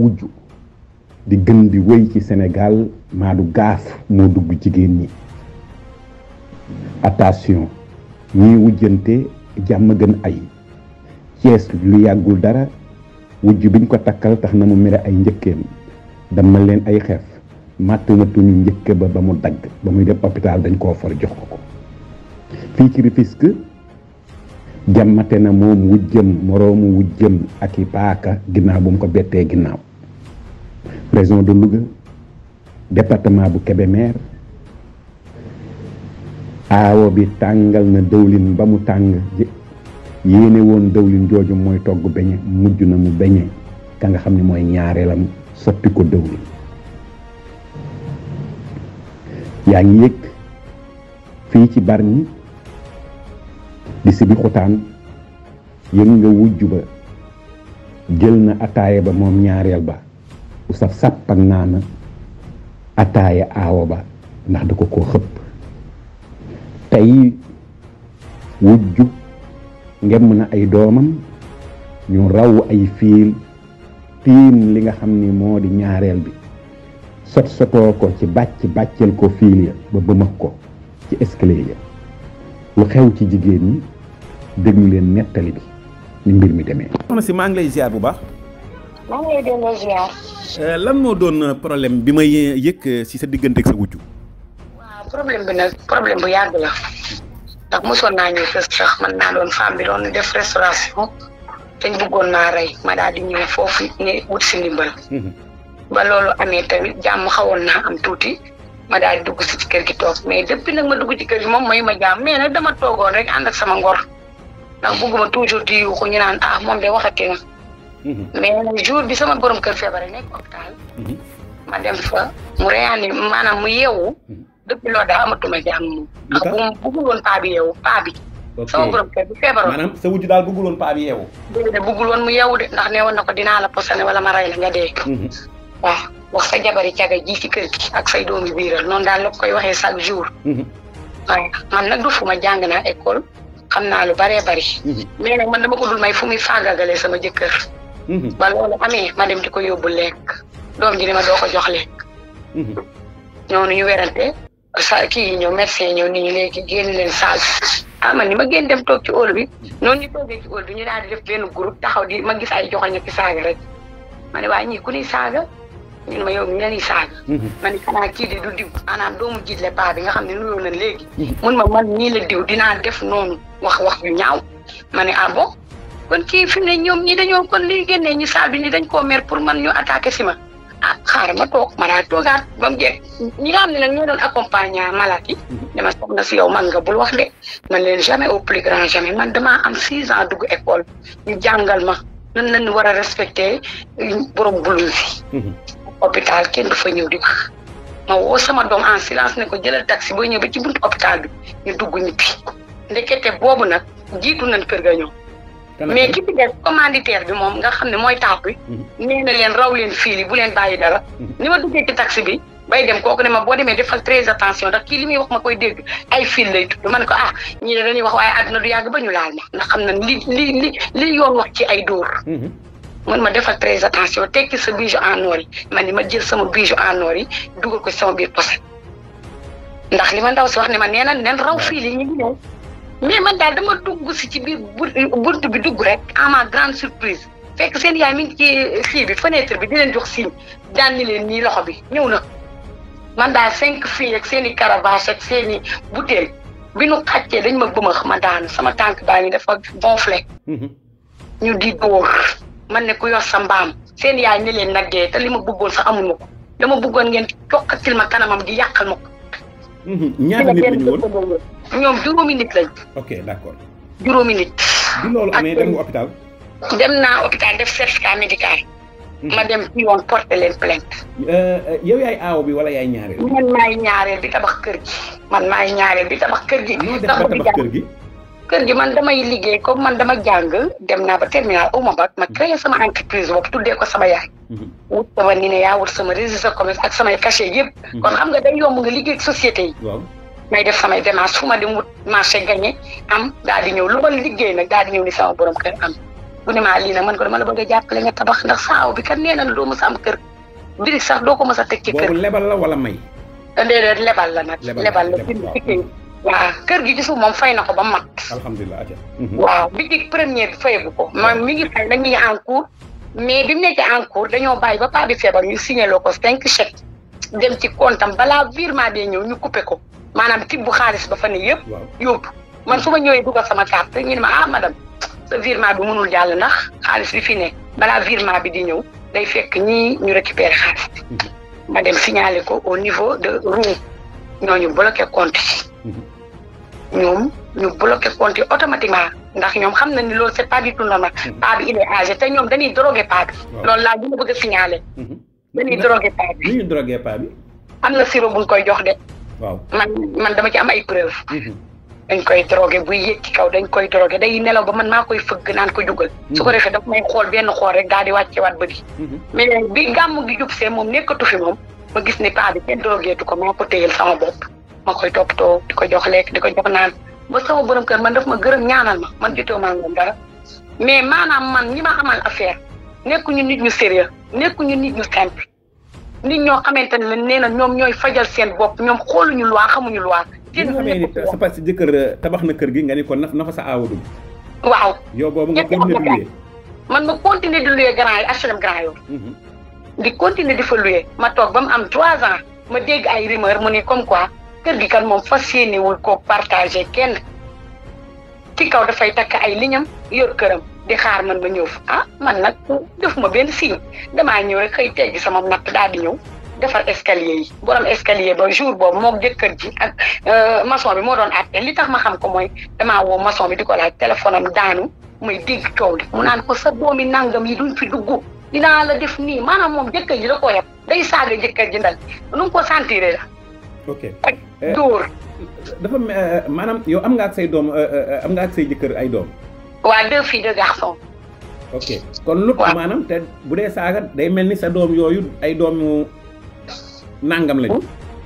wujju di gën di wéy ci Sénégal maadu gaaf moo dugg jigéen ñi attention ñii wujjante jàmm gën ay Cees lu yàggul dara wujju biñ ko takkal tax na mu mere ay njëkkeem dama leen ay xef màtt na tuñu njëkk ba mu dagg ba muy dem hôpital dañ koo for jox ko fii ci Rufisque jàmmate na moom wujjëm moroomu wujjëm ak i paaka ginnaaw bu mu ko bettee ginnaaw région de Louga département bu Kébémer aawo bi tàngal na dëwlin ba mu tàng yéene woon dëwlin jooju mooy togg beñe mujj na mu beñe ka nga xam ne mooy ñaareelam sotti ko dëwlin yaa ngi yëg fii ci Bargny di si bi xutaan yëg nga wujj ba jël na ataaya ba moom ñaareel ba u saf sàpp ak naana ataaya aawo ba ndax da ko xëpp tey wujju ngemm na ay doomam ñu raw ay fiil tiim li nga xam ni moo di ñaareel bi sotoo ko ci bàccel ko fiil ya ba bëmax ko ci escalier ya lu xew ci jigéen ñi déglu leen nettali bi ni mbir mi demee. soxna si maa ngi lay ziar bu baax. maa ngi lay delloo ziar. lan moo doon problème bi may yëg si sa diggante ak sa wujju. waaw problème bi nag problème bu yàgg la ndax mosoon naa ñëw fës sax man naa doon femme bi doon def restauration te ñu bëggoon maa rey ma daal di ñëw foofu ne wut si ndimbal. ba loolu amee tamit jàmm xawoon naa am tuuti ma daal di dugg si ci kër gi toog mais depuis nag ma dugg ci kër gi moom mayu ma jàmm mais nag dama toogoon rek ànd ak sama ngor ndax bëgguma toujours di yuuxu ñu naan moom de waxati na. mais nag jour bi sama borom kër feebar nekk hôpital. ma dem fa mu réanimé maanaam mu yeewu. depuis loolu daal amatuma jàmm moom. ndax bëggul woon paa bi yeewu paa bi. sama borom kër bi feebaroon. maanaam sa wujju daal bëggul woon paa bi yeewu. déedéet bëggul woon mu yeewu de ndax nee woon na ko dinaa la posone wala ma rey la nga dee. waaw wax sa jabari caga ji ci kër gi ak say doomi biiral noonu daal la koy waxee chaque jour. waaye man nag du fu ma jàng naa école xam naa lu baree bari. mais nag man dama ko dul may fu muy faagagalee sama jëkkër. ba loolu amee ma dem di ko yóbbu lekk doom ji ne ma doo ko jox lekk. ñooñu ñu werante sa kii yi ñëw médecin ñëw nit ñi léegi génn leen saal man ni ma génn dem toog ci óol bi noonu ñu toogee ci óol bi ñu daal di def benn groupe taxaw di ma gis ay joxoñ ci saaga rek ma ne waaye ñii ku ni saaga ñun ma yow mi la ñuy saaga. ma ne xanaa kii di du diw maanaam doomu jiitle paa bi nga xam ne nuyoo nañ léegi. mun ma man ñii la diw dinaa def noonu wax yu ñaaw ma ne bon kon kii fi mu ne ñoom ñi dañoo kon li génnee ñi saal bi ni dañ koo mer pour man ñu attaqué si ma xaaral ma toog ma daal toogaat ba mu jeex ñi nga xam ne nag ñoo doon accompagner malade yi dama soxna si yow man nga bul wax de man leen jamais au plus grand jamais man damaa am 6 ans dugg école ñu jàngal ma nan lañ war a respecté borom blouse yi. hôpital kenn du fa ñëw di wax ma woo sama doom en silence ne ko jëlal taxi boo ñëw ba ci buntu hôpital bi ñu dugg ñibbi ndekete boobu nag jiitu nañ kër ga ñëw. mais ki fi des commanditaire bi moom nga xam ne mooy tax bi nee na leen raw leen fii bu leen bàyyi dara ni ma duggee ci taxi bi bay dem kooku ne ma boo demee defal très attention ndax kii li muy wax ma koy dégg ay fil lay tudd man ko ñii ne dañuy wax waaye àdduna du yàgg ba ñu laal ma ndax xam na li yoon wax ci ay dóor man ma defal très attention tekki sa bijou en or yi man ni ma jël sama bijou en or yi dugal ko sama biir poset ndax li ma ndaw si wax ne ma nee na nen raw fii li ñu ngi ñëw mais man daal dama dugg si ci biir bunt bi dugg rek à ma grande surprise fekk seen yaay mi ngi ci fii bi fenêtre bi di leen jox signe daan ni leen nii loxo bi ñëw na man daal 5 filles ak seen i caravage ak seen i bouteille bi nu xàccee dañ ma bëmax ma daanu sama tànk baa ngi dafa gonflé ñu di dóor man ne ku yor sa mbaam seen yaay ne leen nag dee te li ma bëggoon sax amul ma ko dama bëggoon ngeen cokkatil ma kanamam di yàqal ma ko. ñaata nit lañu woon ñoom juróomi nit lañ. ok d'accord. juróomi nit. bi loolu amee dem nga hôpital. dem naa hôpital def certificat médical. ma dem ci yoon porter leen plainte. yow yaay aaw bi wala yaay ñaareel. man maay ñaareel bi tabax kër gi. man maay ñaareel bi tabax kër gi. noo def ba tabax kër gi. kër gi man damay liggéey comme man dama jàng dem naa ba terminal uma bac ma créé sama entreprise boobu tuddee ko sama yaay. wut sama NINEA wut sama registre commerce ak samay cachet yëpp. kon xam nga day yomb nga liggéey ak société yi. waaw may def samay démarche fu ma dem wut marché gagné am daal di ñëw lu ma liggéey nag daal di ñëw ni sama borom kër am. bu ne maa lii nag man ko dama la bëgg a jàppale nga tabax ndax saaw bi kat nee na doo mës a am kër birig sax doo ko mës a teg ci kër. boobu lebal la wala may. déedéet lebal la nag. lebal la bind ci kër. waaw kër gi ci suuf moom fay na ko ba mat. alhamdulilah. waaw bi ci première bi fayagu ko moom mi ngi fay nag mi ngi en cours mais bi mu nekkee en cours dañoo bàyyi ba paa bi feebar ñu signé loo ko 5 chèques dem ci comptam balaa virement bee ñëw ñu coupé ko maanaam tibb bu xaalis ba fa ne yëpp. yóbbu man su ma ñëwee dugal sama carte ñu ne ma madame sa virement bi mënul jàll ndax xaalis bi fi ne balaa virement bi di ñëw day fekk ñii ñu récupérer xaalis bi. ma dem signaler ko au niveau de Rouen ñooñu bloqué compte yi. ñoom ñu bloqué compte yi automatiquement ndax ñoom xam na ni loolu c'est pas du tout normal. paa bi il est âgé te ñoom dañuy drogué paa bi. loolu laa gën a bëgg a signaler. dañuy drogué paa bi. ni ñu drogué paa bi. am na sirop buñ koy jox de. waaw man dama ci am ay preuve dañ koy drogué buy yéeg ci kaw dañ koy drogué day nelaw ba man maa koy fëgg naan ko jugal. su ko defee daf may xool benn xool rek daal di wàcceewaat bëri. mais bi gàmm gi jub see moom nekkatu fi moom ma gis ni paa bi kenn droguétu ko maa ko téyel sama bopp ma koy toppatoo di ko jox lekk di ko jox naan ba sama borom kër man daf ma gërëm ñaanal ma man jotee maa ngi dara mais maanaam man ñi ma amal affaire nekkuñu nit ñu sérieux nekkuñu nit ñu simple nit ñoo xamante ne nee na ñoom ñooy fajal seen bopp ñoom xooluñu loi xamuñu loi. bi nga xamee ni sa parce que jëkkër tabax na kër gi nga ni kon na fa sa aawa dugg. waaw yow boobu nga continuer di louer. man ma continuer di louer Grand Yoff HLM Grand Yoff. di continuer di fa louer ma toog ba mu am 3 ans ma dégg ay rumeur mu ne comme quoi kër gi kan moom fas yéenewul ko partagé kenn ci kaw dafay takk ay liñam yor këram di xaar man ma ñëw fa man nag defuma benn signe damaa ñëw rek xëy teggi sama natt daal di ñëw defar escalier yi borom escalier ba jour boobu moom jëkkër ji ak maçon bi moo doon àtte li tax ma xam ko mooy damaa woo maçon bi di ko laaj téléphone am daanu muy dégg coow li mu naan ko sa doomi nangam yi duñ fi dugg dinaa la def nii maanaam moom jëkkër ji da koo yeb day saaga jëkkër ji ndal nu mu ko sentiré la. ok dóor. dafa maanaam yow am nga ak say doom am nga ak say jëkkër ay doom. waa 2 filles 2 garçons. ok kon lu maanaam te bu dee saaga day mel ni sa doom yooyu ay doomu nangam lañu.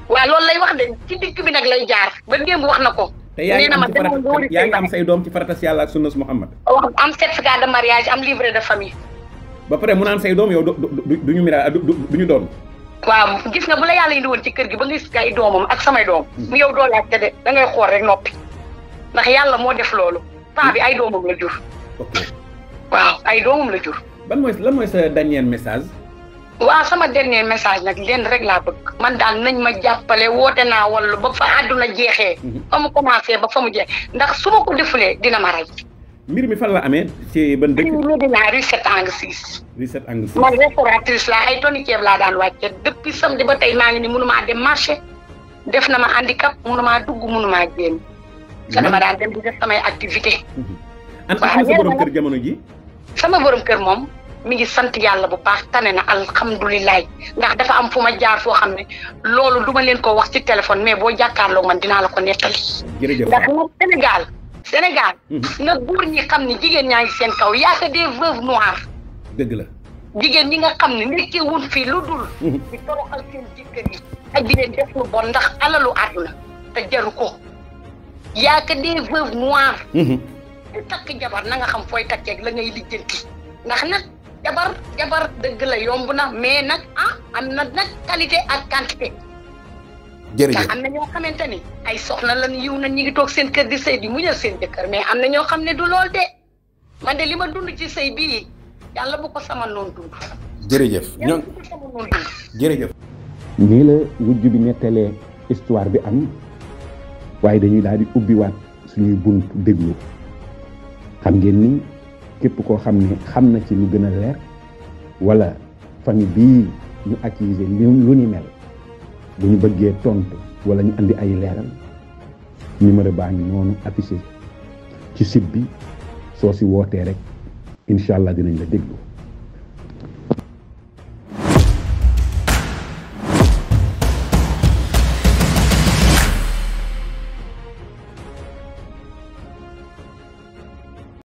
waaw loolu lay wax de ci digg bi nag lay jaar ba démb wax na ko. te yaa ngi am say doom ci faratas yàlla ak sunnas Muhammad. wax am certificat de mariage am livret de famille. ba pare mu naan say doom yow du ñu mira du ñu doon. waaw gis nga bu la yàlla indi woon ci kër gi ba nga gis ay doomam ak samay doom. mu yow doo laajte de da ngay xool rek noppi ndax yàlla moo def loolu paa bi ay doomam la jur. ok waaw ay doomam la jur. lan mooy sa dernier message. waaw sama dernier message nag leen rek laa bëgg man daal nañ ma jàppale woote naa wallu ba fa àdduna jeexee. fa mu commencé ba fa mu jeex ndax su ma ko defulee dina ma rey. mbir mi fan la amee ci ban dëkk. fii Médina rue 7 angle 6. rue 7 angle 6. man restauratrice laa ay tonni ceeb laa daan wàcce depuis samedi ba tey maa ngi ni mënumaa dem marché def na ma handicap mënumaa dugg mënumaa génn. sa dama daan dem di def samay activité ana sa borom kër jamono ji. sama borom kër moom mi ngi sant yàlla bu baax tane na alhamdulilah ndax dafa am fu ma jaar foo xam ne loolu du ma leen ko wax ci téléphone mais boo jàkkaarloo man dinaa la ko nettali. jërëjëf ndax nag Sénégal nga góor ñi xam ne jigéen ñaa ngi seen kaw yaa que des veuves noires. dëgg la. jigéen ñi nga xam ne nekkee wun fii lu dul. di toroxal seen jëkkër yi ak di leen def lu bon ndax alalu àdduna te jaru ko yaa que des veuves noires. di takk jabar na nga xam fooy takkeeg la ngay lijjanti ndax nag jabar dëgg la yomb na mais nag am na nag qualité ak quantité. jërëjëf am na ñoo xamante ni ay soxna lan yiw na ñi ngi toog seen kër di sëy di muñal seen jëkkër mais am na ñoo xam ne du lool de man de li ma dund ci sëy bii yàlla bu ko sama noon dund. jërëjëf yàlla bu ko sama noon dund. jërëjëf. nii la wujj bi nettalee histoire bi am waaye dañuy daal di ubbiwaat suñuy bunt déglu xam ngeen ni képp koo xam ne xam na ci lu gën a leer wala famille bii ñu accusé lu ni mel bu ñu bëggee tontu wala ñu andi ay leeral numéro baa ngi noonu affiché ci site bi soo si wootee rek incha allah dinañ la déglu.